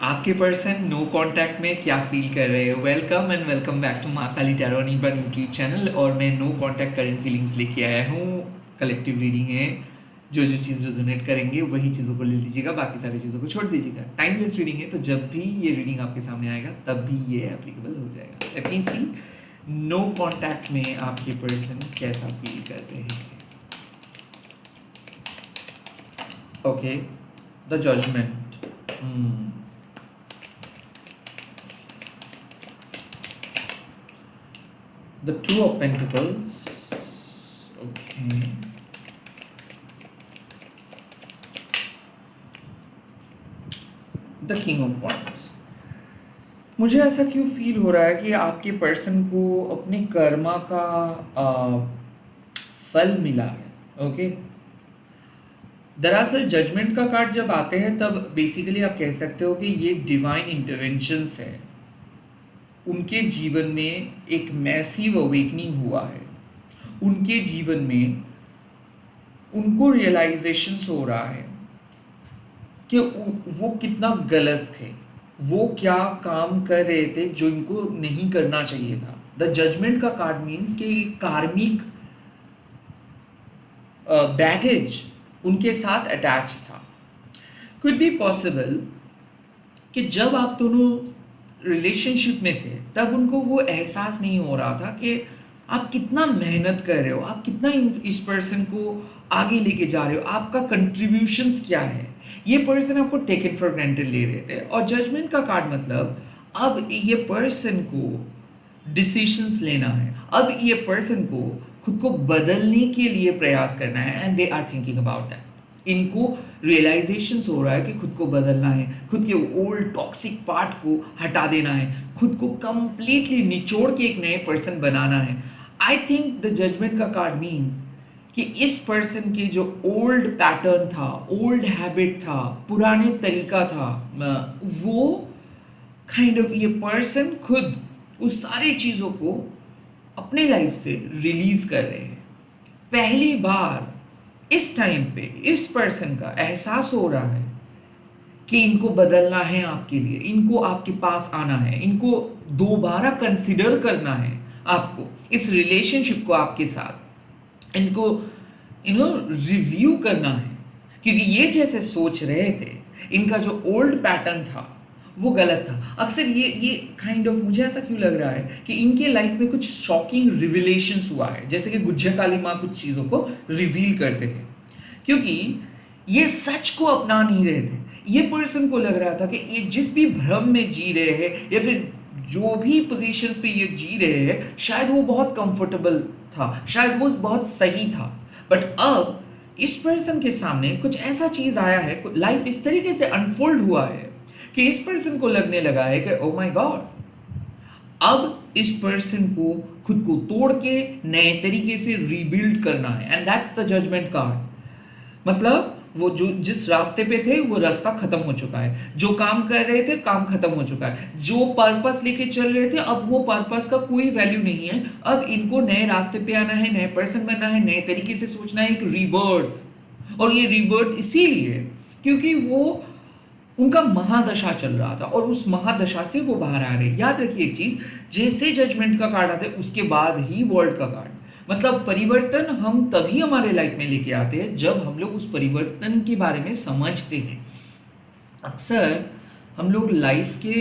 आपके person no contact में क्या फील कर रहे हो? Welcome and welcome back to Mahakali tarot नीबन यूट्यूब चैनल। और मैं नो कांटेक्ट करंट फीलिंग्स लेके आया हूँ। कलेक्टिव रीडिंग है, जो जो चीज़ रेजोनेट करेंगे वही चीज़ों को ले लीजिएगा, बाकी सारी चीज़ों को छोड़ दीजिएगा। टाइमलेस रीडिंग है, तो जब भी ये रीडिंग आपके सामने आएगा तब भी ये एप्लीकेबल हो जाएगा। Let me see, no contact में आपके पर्सन कैसा फील कर रहे हैं। Okay, the judgment. The Two of Pentacles. Okay. The King of Wands. मुझे ऐसा क्यों फील हो रहा है कि आपके पर्सन को अपने कर्मा का फल मिला है। ओके, दरअसल जजमेंट का कार्ड जब आते हैं तब बेसिकली आप कह सकते हो कि ये डिवाइन इंटरवेंशंस है। उनके जीवन में एक मैसिव अवेकनिंग हुआ है। उनके जीवन में उनको रियलाइजेशन हो रहा है कि वो कितना गलत थे, वो क्या काम कर रहे थे जो इनको नहीं करना चाहिए था। द जजमेंट का कार्ड मीन्स कि कार्मिक बैगेज उनके साथ अटैच था। कुड बी पॉसिबल कि जब आप दोनों रिलेशनशिप में थे तब उनको वो एहसास नहीं हो रहा था कि आप कितना मेहनत कर रहे हो, आप कितना इस पर्सन को आगे लेके जा रहे हो, आपका कंट्रीब्यूशंस क्या है। ये पर्सन आपको टेकन फॉर ग्रांटेड ले रहे थे। और जजमेंट का कार्ड मतलब अब ये पर्सन को डिसीजंस लेना है, अब ये पर्सन को खुद को बदलने के लिए प्रयास करना है। And they are thinking about that. इनको रियलाइजेशन हो रहा है कि खुद को बदलना है, खुद के ओल्ड टॉक्सिक पार्ट को हटा देना है, खुद को कंप्लीटली निचोड़ के एक नए पर्सन बनाना है। आई थिंक द जजमेंट का कार्ड मीन्स कि इस पर्सन के जो ओल्ड पैटर्न था, ओल्ड हैबिट था, पुराने तरीका था, वो काइंड ऑफ ये पर्सन खुद उस सारी चीज़ों को अपने लाइफ से रिलीज कर रहे हैं। पहली बार इस टाइम पे इस पर्सन का एहसास हो रहा है कि इनको बदलना है आपके लिए, इनको आपके पास आना है, इनको दोबारा कंसिडर करना है आपको, इस रिलेशनशिप को आपके साथ इनको रिव्यू करना है। क्योंकि ये जैसे सोच रहे थे, इनका जो ओल्ड पैटर्न था वो गलत था। अक्सर ये काइंड ऑफ मुझे ऐसा क्यों लग रहा है कि इनके लाइफ में कुछ शॉकिंग रिविलेशंस हुआ है, जैसे कि गुज्जा काली माँ कुछ चीज़ों को रिवील करते हैं। क्योंकि ये सच को अपना नहीं रहे थे। ये पर्सन को लग रहा था कि ये जिस भी भ्रम में जी रहे हैं या फिर जो भी पोजीशंस पे ये जी रहे हैं, शायद वो बहुत कंफर्टेबल था, शायद वो बहुत सही था। बट अब इस पर्सन के सामने कुछ ऐसा चीज़ आया है, लाइफ इस तरीके से अनफोल्ड हुआ है कि इस पर्सन को लगने लगा है कि ओ माय गॉड, अब इस पर्सन को खुद को तोड़ के नए तरीके से रीबिल्ड करना है। And that's the judgment card. मतलब वो जो जिस रास्ते पे थे वो रास्ता खत्म हो चुका है, जो काम कर रहे थे काम खत्म हो चुका है, जो पर्पस लेके चल रहे थे अब वो पर्पस का कोई वैल्यू नहीं है। अब इनको नए रास्ते पे आना है, नए पर्सन बनना है, नए तरीके से सोचना है, एक रीबर्थ। और ये रीबर्थ इसीलिए क्योंकि वो उनका महादशा चल रहा था और उस महादशा से वो बाहर आ रहे। याद रखिए एक चीज, जैसे जजमेंट का कार्ड आता है उसके बाद ही वर्ल्ड का कार्ड। मतलब परिवर्तन हम तभी हमारे लाइफ में लेके आते हैं जब हम लोग उस परिवर्तन के बारे में समझते हैं। अक्सर हम लोग लाइफ के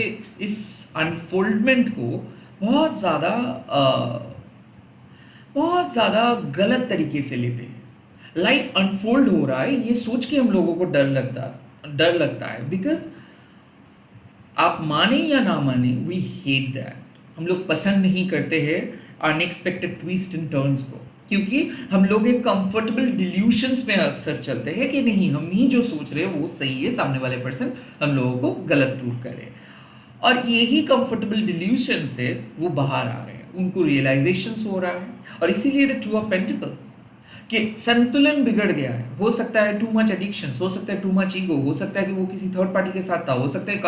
इस अनफोल्डमेंट को बहुत ज़्यादा गलत तरीके से लेते हैं। लाइफ अनफोल्ड हो रहा है ये सोच के हम लोगों को डर लगता है बिकॉज आप माने या ना माने, वी हेट दैट। हम लोग पसंद नहीं करते हैं अनएक्सपेक्टेड ट्विस्ट एंड टर्न्स को, क्योंकि हम लोग एक कंफर्टेबल डिल्यूशंस में अक्सर चलते हैं कि नहीं, हम ही जो सोच रहे हैं वो सही है, सामने वाले पर्सन हम लोगों को गलत प्रूव कर रहे हैं। और यही कंफर्टेबल डिल्यूशन से वो बाहर आ रहे हैं, उनको रियलाइजेशन हो रहा है। और इसीलिए द टू ऑफ पेंटिकल्स कि संतुलन बिगड़ गया है। हो सकता है टू मच एडिक्शन, हो सकता है टू मच ईगो, हो सकता है कि वो किसी थर्ड पार्टी के साथ था, हो सकता है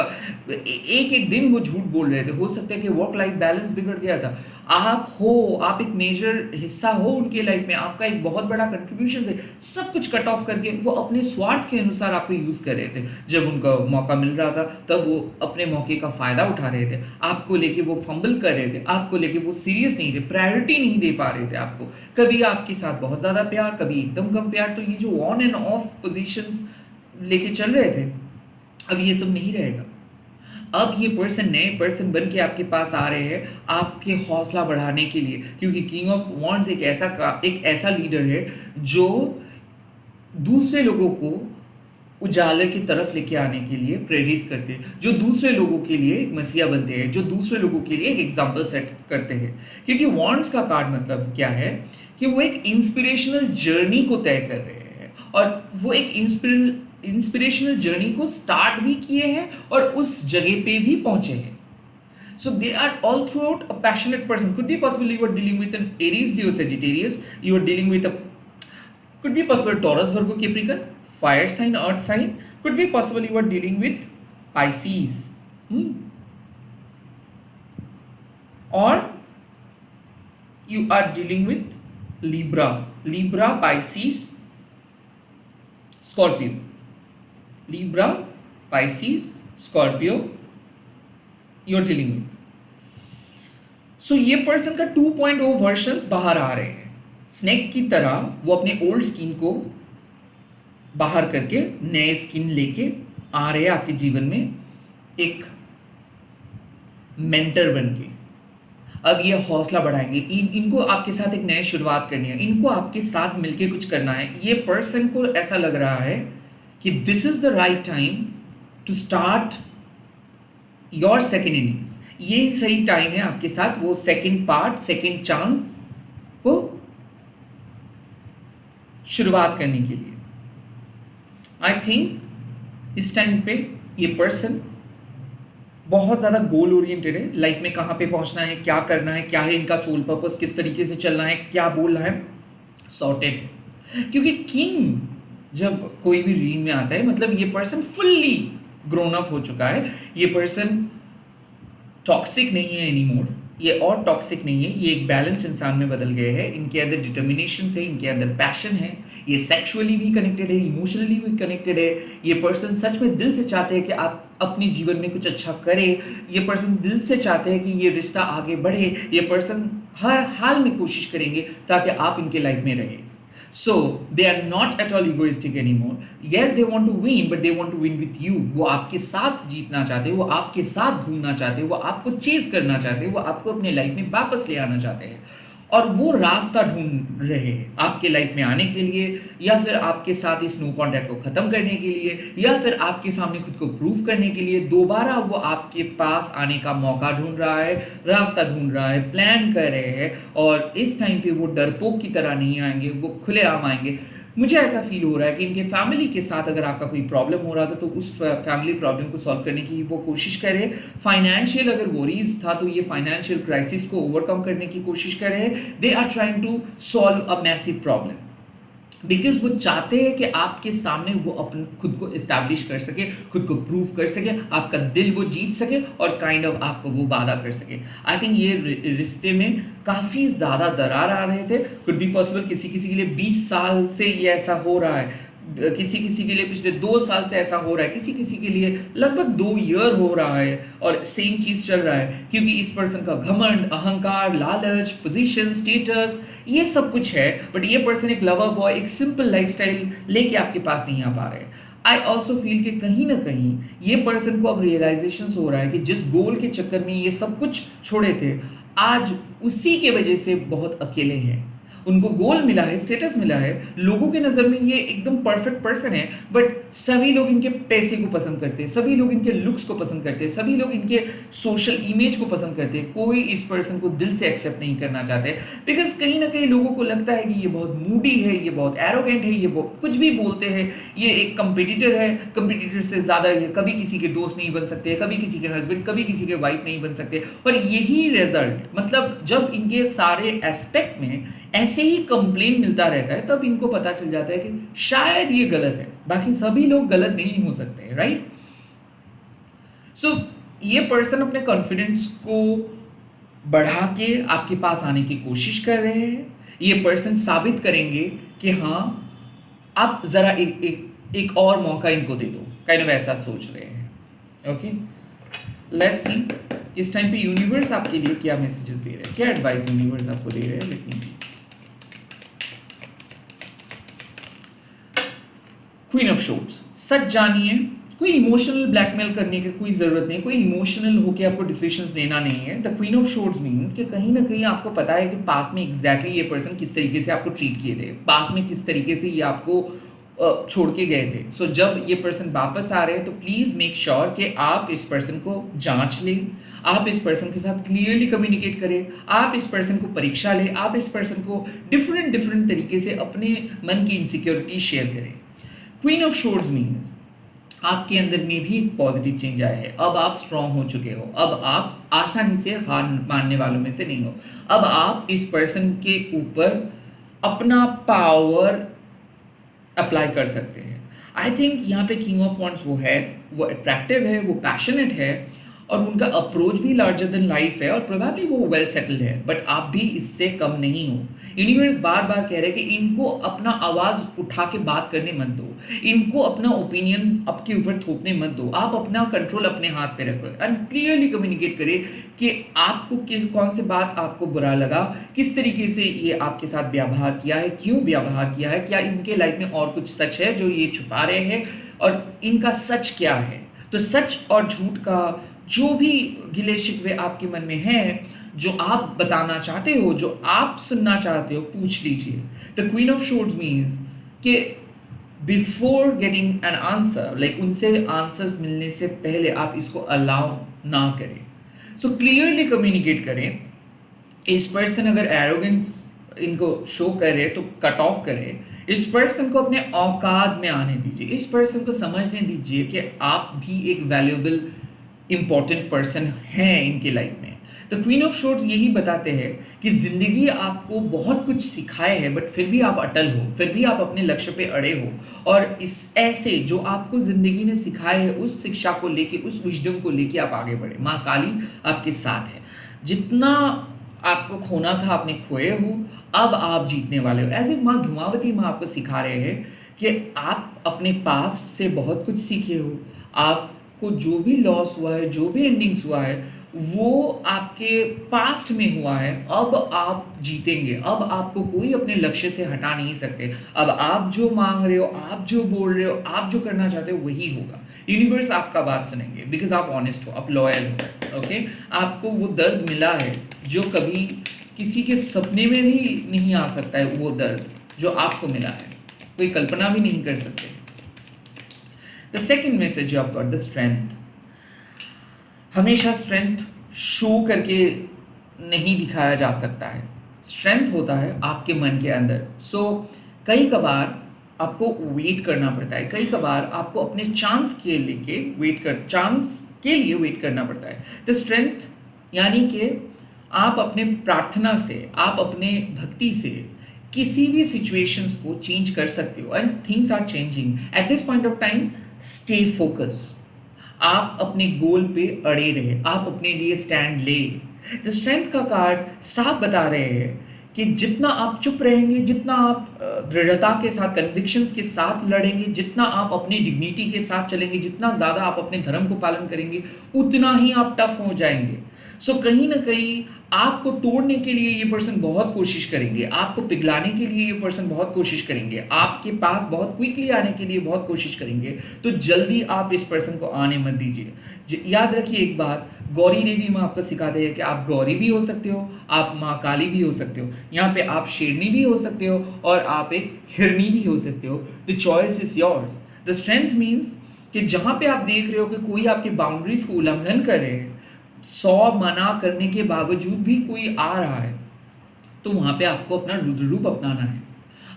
एक एक दिन वो झूठ बोल रहे थे, हो सकता है कि वर्क लाइफ बैलेंस बिगड़ गया था। आप एक मेजर हिस्सा हो उनके लाइफ में, आपका एक बहुत बड़ा कंट्रीब्यूशन है, सब कुछ कट ऑफ करके वो अपने स्वार्थ के अनुसार आपको यूज कर रहे थे। जब उनका मौका मिल रहा था तब वो अपने मौके का फायदा उठा रहे थे, आपको लेके वो फंबल कर रहे थे, आपको लेके वो सीरियस नहीं थे, प्रायोरिटी नहीं दे पा रहे थे आपको। कभी आपके साथ बहुत ज्यादा प्यार, कभी एकदम कम प्यार। तो ये जो ऑन एंड ऑफ पोजीशंस लेके चल रहे थे, अब ये सब नहीं रहेगा। अब ये पर्सन नए पर्सन बन के आपके पास आ रहे हैं आपके हौसला बढ़ाने के लिए, क्योंकि किंग ऑफ वॉन्ड्स एक ऐसा लीडर है जो दूसरे लोगों को उजाले की तरफ लेके आने के लिए प्रेरित करते हैं, जो दूसरे लोगों के लिए एक मसीहा बनते हैं, जो दूसरे लोगों के लिए एक एग्जाम्पल सेट करते हैं। क्योंकि वॉन्ड्स का कार्ड मतलब क्या है कि वो एक इंस्पिरेशनल जर्नी को तय कर रहे हैं, और वो एक इंस्पिरेशनल जर्नी को स्टार्ट भी किए हैं और उस जगह पे भी पहुंचे हैं। So they are all throughout a passionate person. Could be possible you are dealing with an Aries, Leo, Sagittarius. You are dealing with could be possible Taurus, Virgo, Capricorn, fire sign, earth sign. Could be possible you are dealing with Pisces. Or you are dealing with Libra, Pisces, Scorpio. Libra, Pisces, Scorpio. You're dealing with. सो ये person का 2.0 versions बाहर आ रहे हैं। Snake की तरह वो अपने old skin को बाहर करके नए स्किन लेके आ रहे हैं आपके जीवन में, एक मेंटर बन के। अब ये हौसला बढ़ाएंगे, इनको आपके साथ एक नई शुरुआत करनी है, इनको आपके साथ मिलके कुछ करना है। ये पर्सन को ऐसा लग रहा है कि this is the right time to start your second innings. ये सही टाइम है आपके साथ वो सेकेंड पार्ट, सेकेंड चांस को शुरुआत करने के लिए। आई थिंक इस टाइम पे ये पर्सन बहुत ज्यादा गोल ओरिएंटेड है। लाइफ में कहां पे पहुंचना है, क्या करना है, क्या है इनका सोल पर्पस, किस तरीके से चलना है, क्या बोलना है, सॉर्टेड है। क्योंकि किंग जब कोई भी रीडिंग में आता है मतलब ये पर्सन फुल्ली ग्रोन अप हो चुका है। ये पर्सन टॉक्सिक नहीं है एनीमोर, ये और टॉक्सिक नहीं है, ये एक बैलेंस इंसान में बदल गए हैं। इनके अंदर डिटर्मिनेशन है, इनके अंदर पैशन है, ये सेक्सुअली भी कनेक्टेड है, इमोशनली भी कनेक्टेड है। ये पर्सन सच में दिल से चाहते हैं कि आप अपने जीवन में कुछ अच्छा करें। ये पर्सन दिल से चाहते हैं कि ये रिश्ता आगे बढ़े। ये पर्सन हर हाल में कोशिश करेंगे ताकि आप इनके लाइफ में रहें। So they are not at all egoistic anymore. Yes, they want to win, but they want to win with you. वो आपके साथ जीतना चाहते हैं, वो आपके साथ घूमना चाहते हैं, वो आपको चेज करना चाहते हैं, वो आपको अपने लाइफ में वापस ले आना चाहते हैं। और वो रास्ता ढूंढ रहे हैं आपके लाइफ में आने के लिए, या फिर आपके साथ इस नो कॉन्टैक्ट को खत्म करने के लिए, या फिर आपके सामने खुद को प्रूव करने के लिए। दोबारा वो आपके पास आने का मौका ढूंढ रहा है, रास्ता ढूंढ रहा है, प्लान कर रहे हैं। और इस टाइम पे वो डरपोक की तरह नहीं आएंगे, वो खुलेआम आएंगे। मुझे ऐसा फील हो रहा है कि इनके फैमिली के साथ अगर आपका कोई प्रॉब्लम हो रहा था तो उस फैमिली प्रॉब्लम को सॉल्व करने की वो कोशिश करें। फाइनेंशियल अगर वरीज था तो ये फाइनेंशियल क्राइसिस को ओवरकम करने की कोशिश करें। They are trying to solve a massive problem, because वो चाहते हैं कि आपके सामने वो अपने खुद को एस्टैब्लिश कर सके, खुद को प्रूव कर सके, आपका दिल वो जीत सके और काइंड ऑफ आपको वो वादा कर सके। आई थिंक ये रिश्ते में काफ़ी ज़्यादा दरार आ रहे थे। कुड बी पॉसिबल किसी किसी के लिए 20 साल से ये ऐसा हो रहा है, किसी किसी के लिए पिछले 2 साल से ऐसा हो रहा है, किसी किसी के लिए लगभग 2 ईयर हो रहा है और सेम चीज चल रहा है। क्योंकि इस पर्सन का घमंड, अहंकार, लालच, पोजीशन, स्टेटस ये सब कुछ है, बट ये पर्सन एक लवर बॉय, एक सिंपल लाइफस्टाइल लेके आपके पास नहीं आ पा रहे। आई ऑल्सो फील कि कहीं ना कहीं ये पर्सन को अब रियलाइजेशन हो रहा है कि जिस गोल के चक्कर में ये सब कुछ छोड़े थे, आज उसी के वजह से बहुत अकेले हैं। उनको गोल मिला है, स्टेटस मिला है, लोगों के नज़र में ये एकदम परफेक्ट पर्सन है, बट सभी लोग इनके पैसे को पसंद करते हैं, सभी लोग इनके लुक्स को पसंद करते हैं, सभी लोग इनके सोशल इमेज को पसंद करते हैं। कोई इस पर्सन को दिल से एक्सेप्ट नहीं करना चाहते, बिकॉज कहीं ना कहीं लोगों को लगता है कि ये बहुत मूडी है, ये बहुत एरोगेंट है, ये बहुत कुछ भी बोलते हैं, ये एक कंपिटिटर है, कंपिटिटर से ज़्यादा ये कभी किसी के दोस्त नहीं बन सकते, कभी किसी के हस्बैंड, कभी किसी के वाइफ नहीं बन सकते। और यही रिजल्ट मतलब जब इनके सारे एस्पेक्ट में ऐसे ही कंप्लेन मिलता रहता है, तब इनको पता चल जाता है कि शायद ये गलत है, बाकी सभी लोग गलत नहीं हो सकते, राइट? सो ये पर्सन अपने कॉन्फिडेंस को बढ़ा के आपके पास आने की कोशिश कर रहे हैं। ये पर्सन साबित करेंगे कि हाँ, आप जरा एक और मौका इनको दे दो, काइंड ऑफ ऐसा सोच रहे हैं। ओके, लेट्स सी इस टाइम पे यूनिवर्स आपके लिए क्या मैसेजेस दे रहे हैं, क्या एडवाइस यूनिवर्स आपको दे रहे हैं। Let me see. Queen of shorts, सच जानिए, कोई इमोशनल ब्लैकमेल करने की कोई जरूरत नहीं, कोई इमोशनल होके आपको डिसीजंस लेना नहीं है। The queen of shorts means कि कहीं ना कहीं आपको पता है कि पास्ट में एग्जैक्टली ये पर्सन किस तरीके से आपको ट्रीट किए थे, पास्ट में किस तरीके से ये आपको छोड़ के गए थे। सो जब ये पर्सन वापस आ रहे हैं तो प्लीज मेक श्योर कि आप इस पर्सन को जांच लें, आप इस पर्सन के साथ क्लियरली कम्युनिकेट करें, आप इस पर्सन को परीक्षा लें, आप इस पर्सन को डिफरेंट तरीके से अपने मन की इनसिक्योरिटी शेयर करें। क्वीन ऑफ शॉर्ट्स मीन्स आपके अंदर में भी एक पॉजिटिव चेंज आया है। अब आप स्ट्रांग हो चुके हो, अब आप आसानी से हार मानने वालों में से नहीं हो। अब आप इस पर्सन के ऊपर अपना पावर अप्लाई कर सकते हैं। आई थिंक यहाँ पे किंग ऑफ वॉन्ड्स वो है, वो अट्रैक्टिव है, वो पैशनेट है, और उनका अप्रोच भी लार्जर देन लाइफ है, और प्रोबेबली वो वेल सेटल्ड है, बट आप भी इससे कम नहीं हो। यूनिवर्स बार बार कह रहे हैं कि इनको अपना आवाज़ उठा के बात करने मत दो, इनको अपना ओपिनियन आपके ऊपर थोपने मत दो, आप अपना कंट्रोल अपने हाथ पे रखो एंड क्लियरली कम्युनिकेट करें कि आपको कौन से बात आपको बुरा लगा, किस तरीके से ये आपके साथ व्यवहार किया है, क्यों व्यवहार किया है, क्या इनके लाइफ में और कुछ सच है जो ये छुपा रहे हैं, और इनका सच क्या है। तो सच और झूठ का जो भी गिले शिकवे आपके मन में है, जो आप बताना चाहते हो, जो आप सुनना चाहते हो, पूछ लीजिए। The queen of shorts means कि before getting an answer, like उनसे आंसर्स मिलने से पहले आप इसको अलाउ ना करें। सो क्लियरली कम्युनिकेट करें। इस पर्सन अगर एरोगेंस इनको शो करे तो कट ऑफ करे। इस पर्सन को अपने औकात में आने दीजिए, इस पर्सन को समझने दीजिए कि आप भी एक वैल्यूएबल इंपॉर्टेंट पर्सन हैं इनके लाइफ में। द क्वीन ऑफ शॉर्ट्स यही बताते हैं कि जिंदगी आपको बहुत कुछ सिखाए है, बट फिर भी आप अटल हो, फिर भी आप अपने लक्ष्य पे अड़े हो, और इस ऐसे जो आपको जिंदगी ने सिखाए है उस शिक्षा को लेके, उस विजडम को लेके आप आगे बढ़े। माँ काली आपके साथ है, जितना आपको खोना था आपने खोए हो, अब आप जीतने वाले हो। एज ए माँ धुमावती माँ आपको सिखा रहे हैं कि आप अपने पास्ट से बहुत कुछ सीखे हो, आपको जो भी लॉस हुआ है, जो भी एंडिंग्स हुआ है, वो आपके पास्ट में हुआ है। अब आप जीतेंगे, अब आपको कोई अपने लक्ष्य से हटा नहीं सकते। अब आप जो मांग रहे हो, आप जो बोल रहे हो, आप जो करना चाहते हो वही होगा। यूनिवर्स आपका बात सुनेंगे बिकॉज आप ऑनेस्ट हो, आप लॉयल हो। ओके, आपको वो दर्द मिला है जो कभी किसी के सपने में भी नहीं आ सकता है, वो दर्द जो आपको मिला है कोई कल्पना भी नहीं कर सकते। The second message you have got, the strength. हमेशा स्ट्रेंथ शो करके नहीं दिखाया जा सकता है, स्ट्रेंथ होता है आपके मन के अंदर। सो कई कबार आपको वेट करना पड़ता है, कई कबार आपको अपने चांस के लिए वेट करना पड़ता है। द स्ट्रेंथ यानी कि आप अपने प्रार्थना से, आप अपने भक्ति से किसी भी सिचुएशंस को चेंज कर सकते हो, and things are changing at this point of time. Stay focus, आप अपने गोल पे अड़े रहे, आप अपने लिए स्टैंड ले। द स्ट्रेंथ का कार्ड साफ बता रहे हैं कि जितना आप चुप रहेंगे, जितना आप दृढ़ता के साथ, कन्विक्शंस के साथ लड़ेंगे, जितना आप अपनी डिग्निटी के साथ चलेंगे, जितना ज़्यादा आप अपने धर्म को पालन करेंगे, उतना ही आप टफ हो जाएंगे। सो कहीं ना कहीं आपको तोड़ने के लिए ये पर्सन बहुत कोशिश करेंगे, आपको पिघलाने के लिए ये पर्सन बहुत कोशिश करेंगे, आपके पास बहुत क्विकली आने के लिए बहुत कोशिश करेंगे। तो जल्दी आप इस पर्सन को आने मत दीजिए। याद रखिए एक बात, गौरी देवी माँ आपको सिखाते हैं कि आप गौरी भी हो सकते हो, आप माँ काली भी हो सकते हो, यहाँ पे आप शेरनी भी हो सकते हो, और आप एक हिरनी भी हो सकते हो। The choice is yours. The strength means कि जहाँ पे आप देख रहे हो कि कोई आपकी बाउंड्रीज को उल्लंघन कर रहे हैं, 100 मना करने के बावजूद भी कोई आ रहा है, तो वहां पे आपको अपना रुद्र रूप अपनाना है।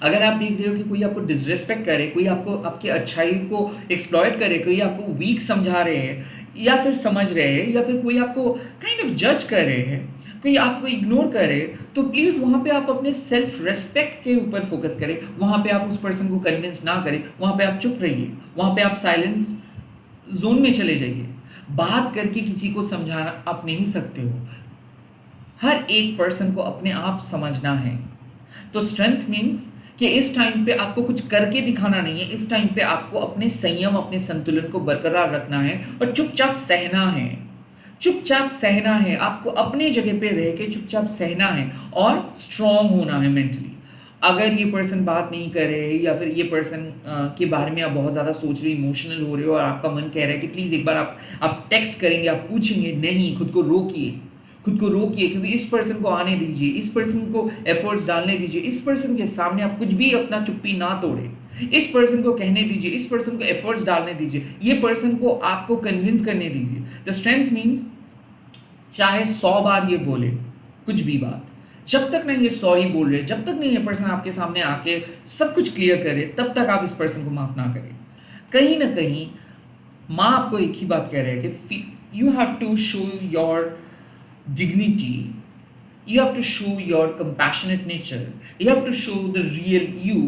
अगर आप देख रहे हो कि कोई आपको डिसरेस्पेक्ट करे, कोई आपको आपकी अच्छाई को एक्सप्लॉइट करे, कोई आपको वीक समझा रहे हैं या फिर समझ रहे हैं, या फिर कोई आपको काइंड ऑफ जज कर रहे हैं, कोई आपको इग्नोर करे तो प्लीज़ वहाँ पे आप अपने सेल्फ रेस्पेक्ट के ऊपर फोकस करें, वहाँ पे आप उस पर्सन को कन्विंस ना करें, वहाँ पे आप चुप रहिए, वहाँ पे आप साइलेंस जोन में चले जाइए। बात करके किसी को समझाना आप नहीं सकते हो, हर एक पर्सन को अपने आप समझना है। तो स्ट्रेंथ मीन्स कि इस टाइम पे आपको कुछ करके दिखाना नहीं है, इस टाइम पे आपको अपने संयम, अपने संतुलन को बरकरार रखना है और चुपचाप सहना है। चुपचाप सहना है, आपको अपने जगह पे रह के चुपचाप सहना है और स्ट्रांग होना है मेंटली। अगर ये पर्सन बात नहीं कर रहे या फिर ये पर्सन के बारे में आप बहुत ज़्यादा सोच रहे, इमोशनल हो रहे हो और आपका मन कह रहा है कि प्लीज़ एक बार आप टेक्स्ट करेंगे, आप पूछेंगे, नहीं, खुद को रोकिए, खुद को रोकिए, क्योंकि इस पर्सन को आने दीजिए, इस पर्सन को एफर्ट्स डालने दीजिए, इस पर्सन के सामने आप कुछ भी अपना चुप्पी ना तोड़े, इस पर्सन को कहने दीजिए, इस पर्सन को एफर्ट्स डालने दीजिए, ये पर्सन को आपको कन्विंस करने दीजिए। द स्ट्रेंथ मीन्स चाहे 100 बार ये बोले कुछ भी बात, जब तक नहीं ये सॉरी बोल रहे, जब तक नहीं ये पर्सन आपके सामने आके सब कुछ क्लियर करे, तब तक आप इस पर्सन को माफ ना करें। कहीं ना कहीं माँ आपको एक ही बात कह रहे हैं कि you have to show your dignity, you have to show your compassionate nature, you have to show the real you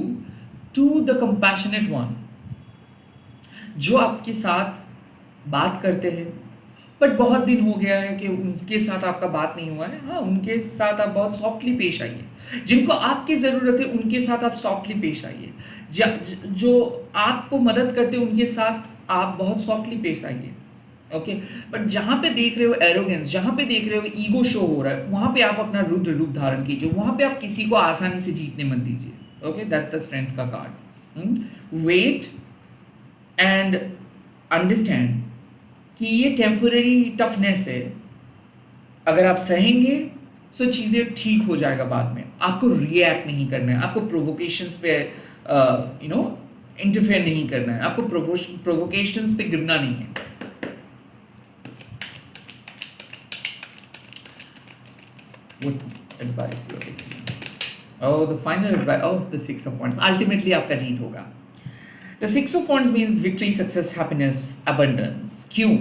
to the compassionate one, जो आपके साथ बात करते हैं बट बहुत दिन हो गया है कि उनके साथ आपका बात नहीं हुआ है। हाँ, उनके साथ आप बहुत सॉफ्टली पेश आइए, जिनको आपकी ज़रूरत है उनके साथ आप सॉफ्टली पेश आइए, जो आपको मदद करते हैं उनके साथ आप बहुत सॉफ्टली पेश आइए। ओके, बट जहाँ पे देख रहे हो एरोगेंस, जहाँ पे देख रहे हो ईगो शो हो रहा है, वहाँ पे आप अपना रुद्र रूप धारण कीजिए, वहाँ पे आप किसी को आसानी से जीतने मत दीजिए। ओके, दैट्स द स्ट्रेंथ का कार्ड। वेट एंड अंडरस्टैंड कि ये टेम्पररी टफनेस है, अगर आप सहेंगे तो चीज़ें ठीक हो जाएगा बाद में। आपको रिएक्ट नहीं करना है, आपको प्रोवोकेशंस पे इंटरफेयर नहीं करना है, आपको प्रोवोकेशंस पे गिरना नहीं है। What advice you are taking? Oh, the final advice. Oh, the Six of Wands. Ultimately, आपका जीत होगा। The Six of Wands means victory, success, happiness, abundance. क्यों?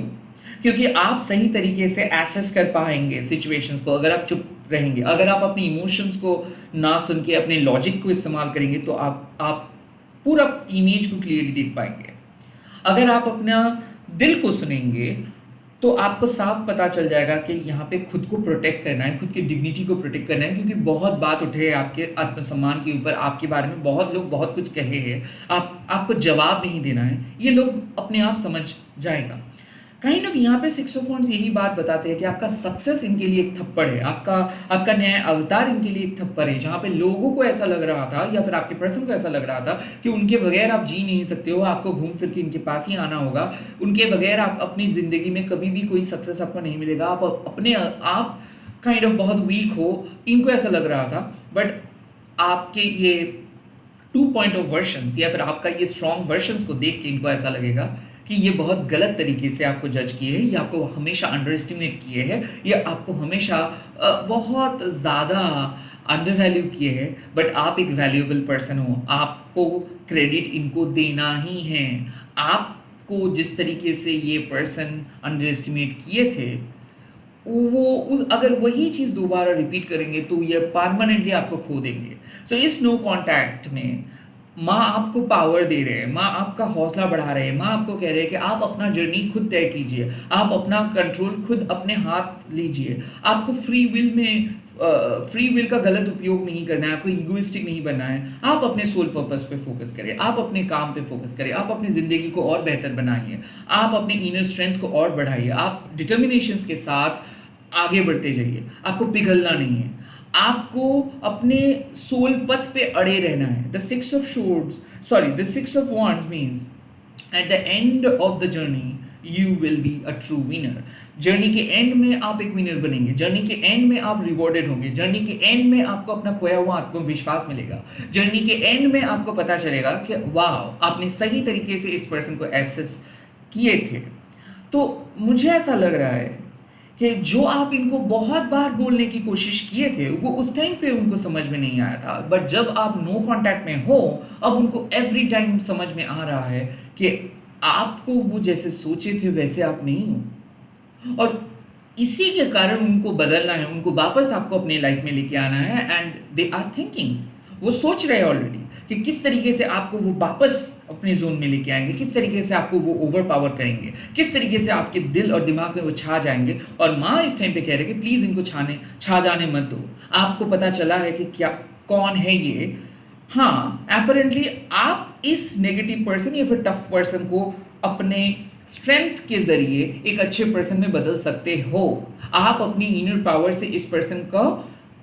क्योंकि आप सही तरीके से एसेस कर पाएंगे सिचुएशंस को। अगर आप चुप रहेंगे, अगर आप अपनी इमोशंस को ना सुन के अपने लॉजिक को इस्तेमाल करेंगे, तो आप पूरा इमेज को क्लियरली देख पाएंगे। अगर आप अपना दिल को सुनेंगे तो आपको साफ पता चल जाएगा कि यहाँ पे खुद को प्रोटेक्ट करना है, खुद की डिग्निटी को प्रोटेक्ट करना है, क्योंकि बहुत बात उठे है आपके आत्मसम्मान के ऊपर, आपके बारे में बहुत लोग बहुत कुछ कहे हैं, आपको जवाब नहीं देना है, ये लोग अपने आप समझ जाएगा। काइंड ऑफ यहाँ पे सिक्स ऑफ वांड्स यही बात बताते हैं कि आपका सक्सेस इनके लिए एक थप्पड़ है, आपका न्याय अवतार इनके लिए एक थप्पड़ है। जहाँ पे लोगों को ऐसा लग रहा था या फिर आपके पर्सन को ऐसा लग रहा था कि उनके बगैर आप जी नहीं सकते हो, आपको घूम फिर के इनके पास ही आना होगा, उनके बगैर आप अपनी ज़िंदगी में कभी भी कोई सक्सेस आपको नहीं मिलेगा, आप काइंड ऑफ बहुत वीक हो, इनको ऐसा लग रहा था। बट आपके ये 2 पॉइंट ऑफ वर्शंस या फिर आपका ये स्ट्रॉन्ग वर्शंस को देख के इनको ऐसा लगेगा कि ये बहुत गलत तरीके से आपको जज किए हैं, ये आपको हमेशा अंडर एस्टिमेट किए हैं, ये आपको हमेशा बहुत ज़्यादा अंडर वैल्यू किए हैं। बट आप एक वैल्यूएबल पर्सन हो, आपको क्रेडिट इनको देना ही है। आपको जिस तरीके से ये पर्सन अंडर एस्टिमेट किए थे, अगर वही चीज़ दोबारा रिपीट करेंगे तो ये परमानेंटली आपको खो देंगे। सो इस नो कॉन्टैक्ट में माँ आपको पावर दे रहे हैं, माँ आपका हौसला बढ़ा रहे हैं, माँ आपको कह रहे हैं कि आप अपना जर्नी खुद तय कीजिए, आप अपना कंट्रोल खुद अपने हाथ लीजिए, आपको फ्री विल का गलत उपयोग नहीं करना है, आपको ईगोइस्टिक नहीं बनना है, आप अपने सोल पर्पस पे फोकस करें, आप अपने काम पे फोकस करें, आप अपनी ज़िंदगी को और बेहतर बनाइए, आप अपने इनर स्ट्रेंथ को और बढ़ाइए, आप डिटर्मिनेशंस के साथ आगे बढ़ते जाइए, आपको पिघलना नहीं है, आपको अपने सोल पथ पे अड़े रहना है। The six of wands means at the end of the journey you will be a true winner. Journey के एंड में आप एक विनर बनेंगे, जर्नी के एंड में आप रिवॉर्डेड होंगे, जर्नी के एंड में आपको अपना खोया हुआ आत्मविश्वास मिलेगा, जर्नी के एंड में आपको पता चलेगा कि वाह, आपने सही तरीके से इस पर्सन को एसेस किए थे। तो मुझे ऐसा लग रहा है कि जो आप इनको बहुत बार बोलने की कोशिश किए थे वो उस टाइम पे उनको समझ में नहीं आया था, बट जब आप नो कांटेक्ट में हो, अब उनको एवरी टाइम समझ में आ रहा है कि आपको वो जैसे सोचे थे वैसे आप नहीं हो। और इसी के कारण उनको बदलना है, उनको वापस आपको अपने लाइफ में लेके आना है, एंड दे आर थिंकिंग, वो सोच रहे हैं ऑलरेडी कि किस तरीके से आपको वो वापस अपने जोन में लेके आएंगे, किस तरीके से आपको वो ओवर पावर करेंगे, किस तरीके से आपके दिल और दिमाग में वो छा जाएंगे। और माँ इस टाइम पे कह रहे हैं कि प्लीज़ इनको छा जाने मत दो। आपको पता चला है कि क्या कौन है ये। हाँ, अपरेंटली आप इस नेगेटिव पर्सन या फिर टफ पर्सन को अपने स्ट्रेंथ के ज़रिए एक अच्छे पर्सन में बदल सकते हो। आप अपनी इनर पावर से इस पर्सन का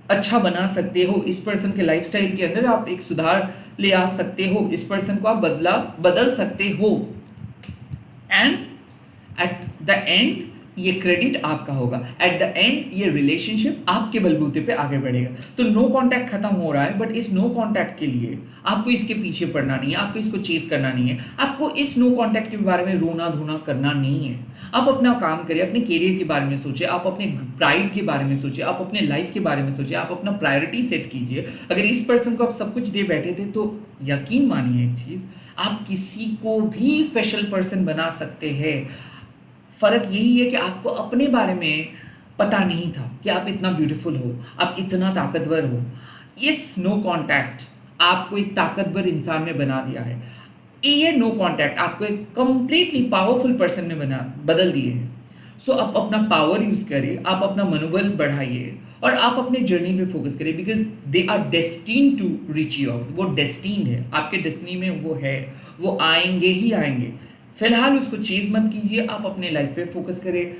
अच्छा बना सकते हो, इस पर्सन के लाइफस्टाइल के अंदर आप एक सुधार ले आ सकते हो, इस पर्सन को आप बदल सकते हो, एंड एट द एंड ये क्रेडिट आपका होगा। एट द एंड ये रिलेशनशिप आपके बलबूते पे आगे बढ़ेगा। तो नो कांटेक्ट खत्म हो रहा है, बट इस नो कांटेक्ट के लिए आपको इसके पीछे पड़ना नहीं है, आपको इसको चेज करना नहीं है, आपको इस नो कांटेक्ट के बारे में रोना धोना करना नहीं है। आप अपना काम करिए, अपने करियर के बारे में सोचिए, आप अपने प्राइड के बारे में सोचिए, आप अपने लाइफ के बारे में सोचिए, आप अपना प्रायोरिटी सेट कीजिए। अगर इस पर्सन को आप सब कुछ दे बैठे थे तो यकीन मानिए एक चीज़, आप किसी को भी स्पेशल पर्सन बना सकते हैं। फ़र्क यही है कि आपको अपने बारे में पता नहीं था कि आप इतना ब्यूटीफुल हो, आप इतना ताकतवर हो। इस नो कांटेक्ट आपको एक ताकतवर इंसान में बना दिया है। ये नो कांटेक्ट आपको एक कंप्लीटली पावरफुल पर्सन में बदल दिए हैं। सो आप अपना पावर यूज़ करिए, आप अपना मनोबल बढ़ाइए और आप अपने जर्नी पे फोकस करिए, because they are destined to reach you out. वो डेस्टिन्ड है, आपके डेस्टिनी में वो है, वो आएंगे ही आएंगे। फिलहाल उसको चीज़ मत कीजिए, आप अपने लाइफ पे फोकस करें।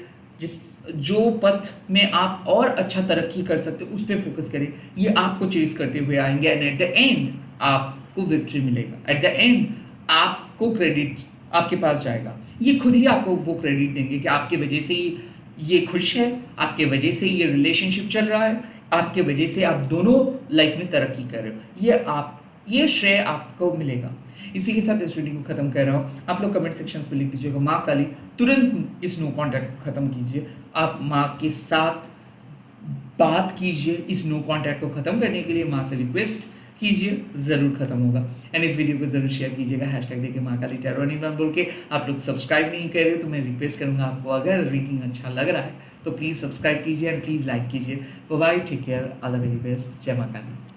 जो पथ में आप और अच्छा तरक्की कर सकते उस पर फोकस करें। ये आपको चेज करते हुए आएंगे, एंड एट द एंड आपको विक्ट्री मिलेगा। एट द एंड आपको क्रेडिट आपके पास जाएगा। ये खुद ही आपको वो क्रेडिट देंगे कि आपके वजह से ही ये खुश है, आपके वजह से ये रिलेशनशिप चल रहा है, आपके वजह से आप दोनों लाइफ में तरक्की कर रहे हो। ये श्रेय आपको मिलेगा। इसी के साथ इस वीडियो को खत्म कर रहा हूँ। आप लोग कमेंट सेक्शंस में लिख दीजिएगा माँ काली, तुरंत इस नो कॉन्टैक्ट को खत्म कीजिए। आप माँ के साथ बात कीजिए, इस नो कॉन्टैक्ट को खत्म करने के लिए माँ से रिक्वेस्ट कीजिए, ज़रूर खत्म होगा। एंड इस वीडियो को ज़रूर शेयर कीजिएगा, हैशटैग देके माँ काली टैरो एनीवन बोल के। आप लोग सब्सक्राइब नहीं कर रहे हो तो मैं रिक्वेस्ट करूँगा आपको, अगर रीडिंग अच्छा लग रहा है तो प्लीज़ सब्सक्राइब कीजिए एंड प्लीज़ लाइक कीजिए। Bye, take care, all the very best, जय माँ काली।